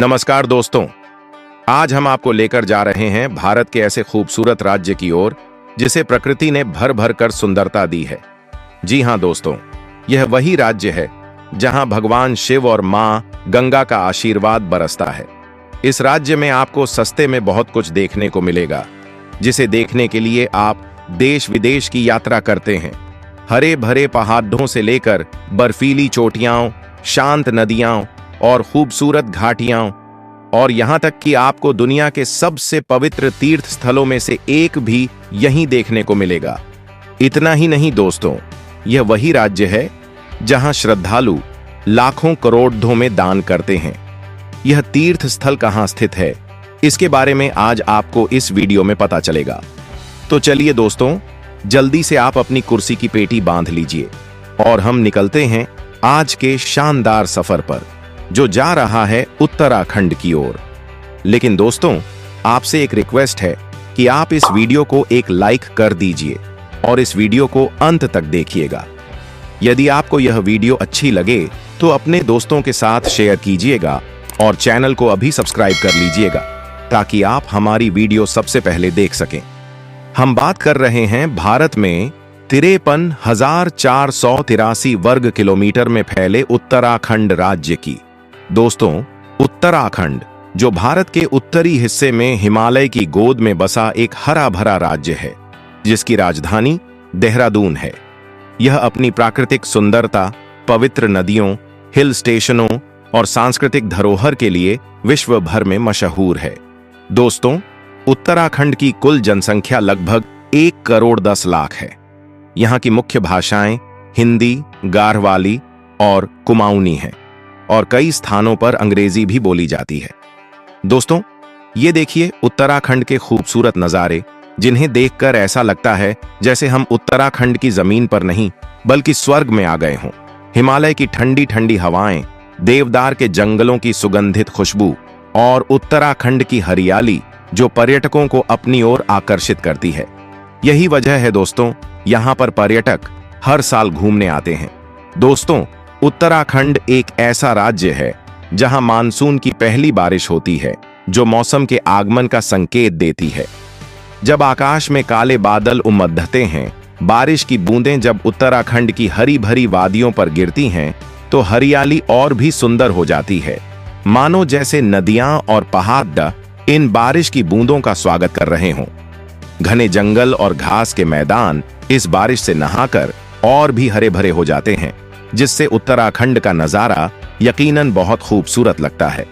नमस्कार दोस्तों, आज हम आपको लेकर जा रहे हैं भारत के ऐसे खूबसूरत राज्य की ओर जिसे प्रकृति ने भर भर कर सुंदरता दी है। जी हां दोस्तों, यह वही राज्य है जहां भगवान शिव और मां गंगा का आशीर्वाद बरसता है। इस राज्य में आपको सस्ते में बहुत कुछ देखने को मिलेगा, जिसे देखने के लिए आप देश विदेश की यात्रा करते हैं। हरे भरे पहाड़ों से लेकर बर्फीली चोटियां, शांत नदियां और खूबसूरत घाटियां, और यहां तक कि आपको दुनिया के सबसे पवित्र तीर्थ स्थलों में से एक भी यहीं देखने को मिलेगा। इतना ही नहीं दोस्तों, यह वही राज्य है जहां श्रद्धालु लाखों करोड़ों में दान करते हैं। यह तीर्थ स्थल कहां स्थित है, इसके बारे में आज आपको इस वीडियो में पता चलेगा। तो चलिए दोस्तों, जल्दी से आप अपनी कुर्सी की पेटी बांध लीजिए और हम निकलते हैं आज के शानदार सफर पर, जो जा रहा है उत्तराखंड की ओर। लेकिन दोस्तों, आपसे एक रिक्वेस्ट है कि आप इस वीडियो को एक लाइक कर दीजिए और इस वीडियो को अंत तक देखिएगा। यदि आपको यह वीडियो अच्छी लगे तो अपने दोस्तों के साथ शेयर कीजिएगा और चैनल को अभी सब्सक्राइब कर लीजिएगा ताकि आप हमारी वीडियो सबसे पहले देख सकें। हम बात कर रहे हैं भारत में 53,483 वर्ग किलोमीटर में फैले उत्तराखंड राज्य की। दोस्तों, उत्तराखंड जो भारत के उत्तरी हिस्से में हिमालय की गोद में बसा एक हरा भरा राज्य है, जिसकी राजधानी देहरादून है। यह अपनी प्राकृतिक सुंदरता, पवित्र नदियों, हिल स्टेशनों और सांस्कृतिक धरोहर के लिए विश्व भर में मशहूर है। दोस्तों, उत्तराखंड की कुल जनसंख्या लगभग 1 करोड़ 10 लाख है। यहाँ की मुख्य भाषाएं हिंदी, गाढ़वाली और कुमाऊनी हैं, और कई स्थानों पर अंग्रेजी भी बोली जाती है। दोस्तों, ये देखिए उत्तराखंड के खूबसूरत नज़ारे, जिन्हें देखकर ऐसा लगता है जैसे हम उत्तराखंड की जमीन पर नहीं बल्कि स्वर्ग में आ गए हों। हिमालय की ठंडी ठंडी हवाएं, देवदार के जंगलों की सुगंधित खुशबू और उत्तराखंड की हरियाली जो पर्यटकों को अपनी ओर आकर्षित करती है। यही वजह है दोस्तों, यहाँ पर पर्यटक हर साल घूमने आते हैं। दोस्तों, उत्तराखंड एक ऐसा राज्य है जहां मानसून की पहली बारिश होती है, जो मौसम के आगमन का संकेत देती है। जब आकाश में काले बादल उमड़ते हैं, बारिश की बूंदें जब उत्तराखंड की हरी भरी वादियों पर गिरती हैं, तो हरियाली और भी सुंदर हो जाती है, मानो जैसे नदियां और पहाड़ इन बारिश की बूंदों का स्वागत कर रहे हों। घने जंगल और घास के मैदान इस बारिश से नहाकर और भी हरे भरे हो जाते हैं, जिससे उत्तराखंड का नजारा यकीनन बहुत खूबसूरत लगता है।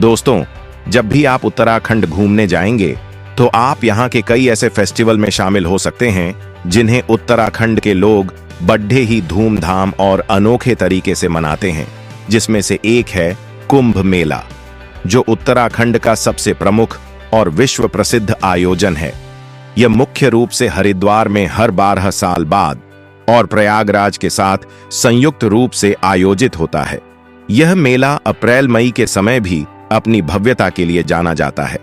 दोस्तों, जब भी आप उत्तराखंड घूमने जाएंगे तो आप यहाँ के कई ऐसे फेस्टिवल में शामिल हो सकते हैं जिन्हें उत्तराखंड के लोग बड़े ही धूमधाम और अनोखे तरीके से मनाते हैं, जिसमें से एक है कुंभ मेला, जो उत्तराखंड का सबसे प्रमुख और विश्व प्रसिद्ध आयोजन है। यह मुख्य रूप से हरिद्वार में हर 12 साल बाद और प्रयागराज के साथ संयुक्त रूप से आयोजित होता है। यह मेला अप्रैल मई के समय भी अपनी भव्यता के लिए जाना जाता है।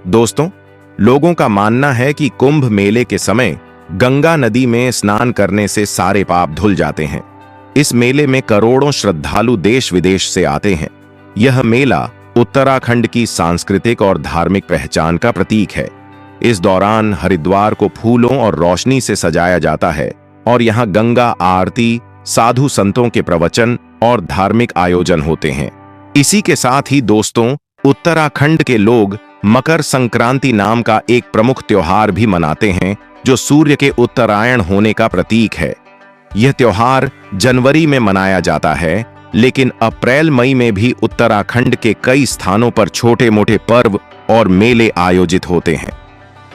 दोस्तों, लोगों का मानना है कि कुंभ मेले के समय गंगा नदी में स्नान करने से सारे पाप धुल जाते हैं। इस मेले में करोड़ों श्रद्धालु देश विदेश से आते हैं। यह मेला उत्तराखंड की सांस्कृतिक और धार्मिक पहचान का प्रतीक है। इस दौरान हरिद्वार को फूलों और रोशनी से सजाया जाता है और यहाँ गंगा आरती, साधु संतों के प्रवचन और धार्मिक आयोजन होते हैं। इसी के साथ ही दोस्तों, उत्तराखंड के लोग मकर संक्रांति नाम का एक प्रमुख त्योहार भी मनाते हैं, जो सूर्य के उत्तरायण होने का प्रतीक है। यह त्योहार जनवरी में मनाया जाता है, लेकिन अप्रैल मई में भी उत्तराखंड के कई स्थानों पर छोटे मोटे पर्व और मेले आयोजित होते हैं।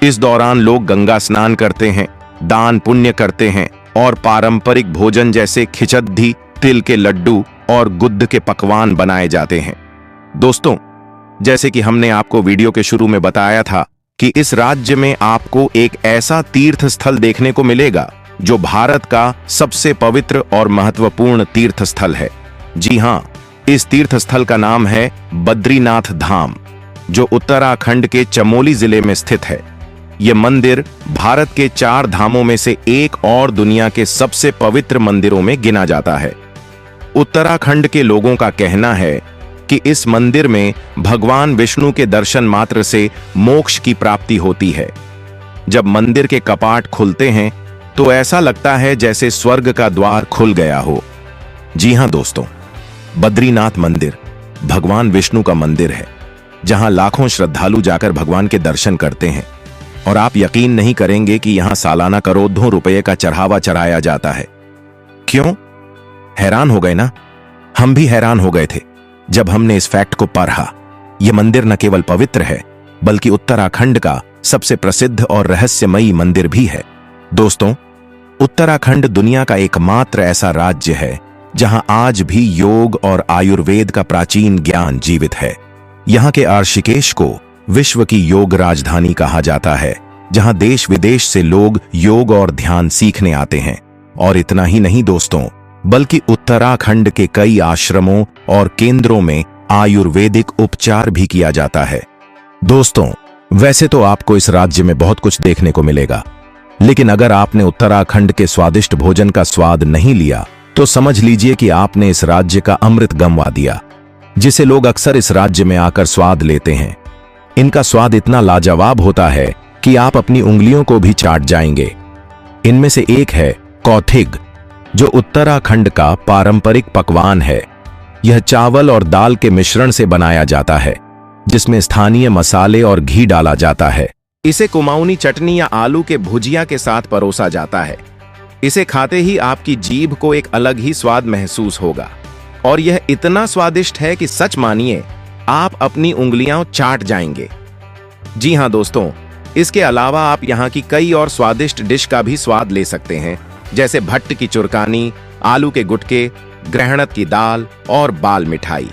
इस दौरान लोग गंगा स्नान करते हैं, दान पुण्य करते हैं और पारंपरिक भोजन जैसे खिचड़ी, तिल के लड्डू और गुद्द के पकवान बनाए जाते हैं। दोस्तों, जैसे कि हमने आपको वीडियो के शुरू में बताया था कि इस राज्य में आपको एक ऐसा तीर्थ स्थल देखने को मिलेगा जो भारत का सबसे पवित्र और महत्वपूर्ण तीर्थ स्थल है। जी हां, इस तीर्थ स्थल का नाम है बद्रीनाथ धाम, जो उत्तराखंड के चमोली जिले में स्थित है। यह मंदिर भारत के 4 धामों में से एक और दुनिया के सबसे पवित्र मंदिरों में गिना जाता है। उत्तराखंड के लोगों का कहना है कि इस मंदिर में भगवान विष्णु के दर्शन मात्र से मोक्ष की प्राप्ति होती है। जब मंदिर के कपाट खुलते हैं तो ऐसा लगता है जैसे स्वर्ग का द्वार खुल गया हो। जी हां दोस्तों, बद्रीनाथ मंदिर भगवान विष्णु का मंदिर है, जहां लाखों श्रद्धालु जाकर भगवान के दर्शन करते हैं। और आप यकीन नहीं करेंगे कि यहां सालाना करोड़ों रुपए का चढ़ावा चढ़ाया जाता है। क्यों? हैरान हो गए ना? हम भी हैरान हो गए थे जब हमने इस फैक्ट को पढ़ा। यह मंदिर न केवल पवित्र है, बल्कि उत्तराखंड का सबसे प्रसिद्ध और रहस्यमयी मंदिर भी है। दोस्तों, उत्तराखंड दुनिया का एकमात्र ऐसा राज्य है जहां आज भी योग और आयुर्वेद का प्राचीन ज्ञान जीवित है। यहां के ऋषिकेश को विश्व की योग राजधानी कहा जाता है, जहां देश विदेश से लोग योग और ध्यान सीखने आते हैं। और इतना ही नहीं दोस्तों, बल्कि उत्तराखंड के कई आश्रमों और केंद्रों में आयुर्वेदिक उपचार भी किया जाता है। दोस्तों, वैसे तो आपको इस राज्य में बहुत कुछ देखने को मिलेगा, लेकिन अगर आपने उत्तराखंड के स्वादिष्ट भोजन का स्वाद नहीं लिया तो समझ लीजिए कि आपने इस राज्य का अमृत गंवा दिया, जिसे लोग अक्सर इस राज्य में आकर स्वाद लेते हैं। इनका स्वाद इतना लाजवाब होता है कि आप अपनी उंगलियों को भी चाट जाएंगे। इनमें से एक है कौथिग, जो उत्तराखंड का पारंपरिक पकवान है। यह चावल और दाल के मिश्रण से बनाया जाता है, जिसमें स्थानीय मसाले और घी डाला जाता है। इसे कुमाऊनी चटनी या आलू के भुजिया के साथ परोसा जाता है। इसे खाते ही आपकी जीभ को एक अलग ही स्वाद महसूस होगा, और यह इतना स्वादिष्ट है कि सच मानिए आप अपनी उंगलियां चाट जाएंगे। जी हां दोस्तों, इसके अलावा आप यहां की कई और स्वादिष्ट डिश का भी स्वाद ले सकते हैं, जैसे भट्ट की चुरकानी, आलू के गुटके, ग्रहणत की दाल और बाल मिठाई।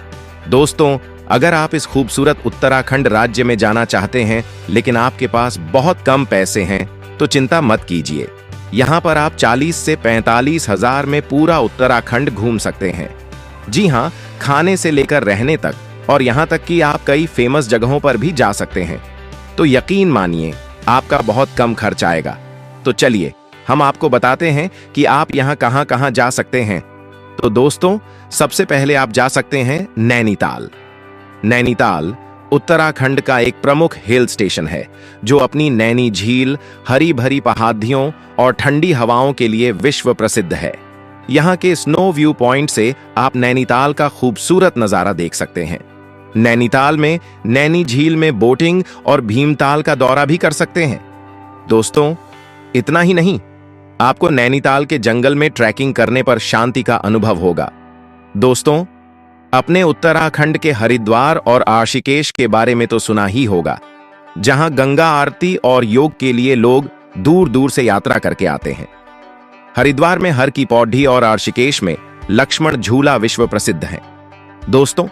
दोस्तों, अगर आप इस खूबसूरत उत्तराखंड राज्य में जाना चाहते हैं लेकिन आपके पास बहुत कम पैसे हैं, तो चिंता मत कीजिए। यहाँ पर आप 40 से 45 हजार में पूरा उत्तराखंड घूम सकते हैं। जी हाँ, खाने से लेकर रहने तक, और यहाँ तक कि आप कई फेमस जगहों पर भी जा सकते हैं। तो यकीन मानिए आपका बहुत कम खर्च आएगा। तो चलिए हम आपको बताते हैं कि आप यहाँ कहाँ कहाँ जा सकते हैं। तो दोस्तों, सबसे पहले आप जा सकते हैं नैनीताल। नैनीताल उत्तराखंड का एक प्रमुख हिल स्टेशन है, जो अपनी नैनी झील, हरी भरी पहाड़ियों और ठंडी हवाओं के लिए विश्व प्रसिद्ध है। यहाँ के स्नो व्यू पॉइंट से आप नैनीताल का खूबसूरत नजारा देख सकते हैं। नैनीताल में नैनी झील में बोटिंग और भीमताल का दौरा भी कर सकते हैं। दोस्तों, इतना ही नहीं, आपको नैनीताल के जंगल में ट्रैकिंग करने पर शांति का अनुभव होगा। दोस्तों, अपने उत्तराखंड के हरिद्वार और ऋषिकेश के बारे में तो सुना ही होगा, जहां गंगा आरती और योग के लिए लोग दूर दूर से यात्रा करके आते हैं। हरिद्वार में हर की पौड़ी और ऋषिकेश में लक्ष्मण झूला विश्व प्रसिद्ध है। दोस्तों,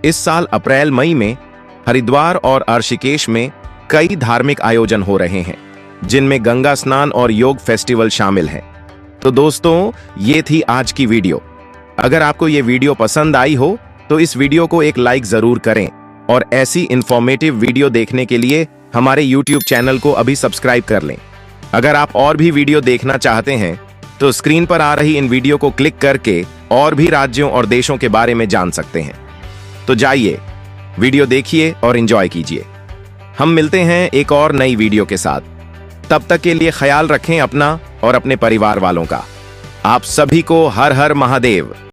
इस साल अप्रैल मई में हरिद्वार और ऋषिकेश में कई धार्मिक आयोजन हो रहे हैं, जिनमें गंगा स्नान और योग फेस्टिवल शामिल हैं। तो दोस्तों, ये थी आज की वीडियो। अगर आपको ये वीडियो पसंद आई हो तो इस वीडियो को एक लाइक जरूर करें, और ऐसी इंफॉर्मेटिव वीडियो देखने के लिए हमारे YouTube चैनल को अभी सब्सक्राइब कर लें। अगर आप और भी वीडियो देखना चाहते हैं तो स्क्रीन पर आ रही इन वीडियो को क्लिक करके और भी राज्यों और देशों के बारे में जान सकते हैं। तो जाइए, वीडियो देखिए और एंजॉय कीजिए। हम मिलते हैं एक और नई वीडियो के साथ। तब तक के लिए ख्याल रखें अपना और अपने परिवार वालों का। आप सभी को हर हर महादेव।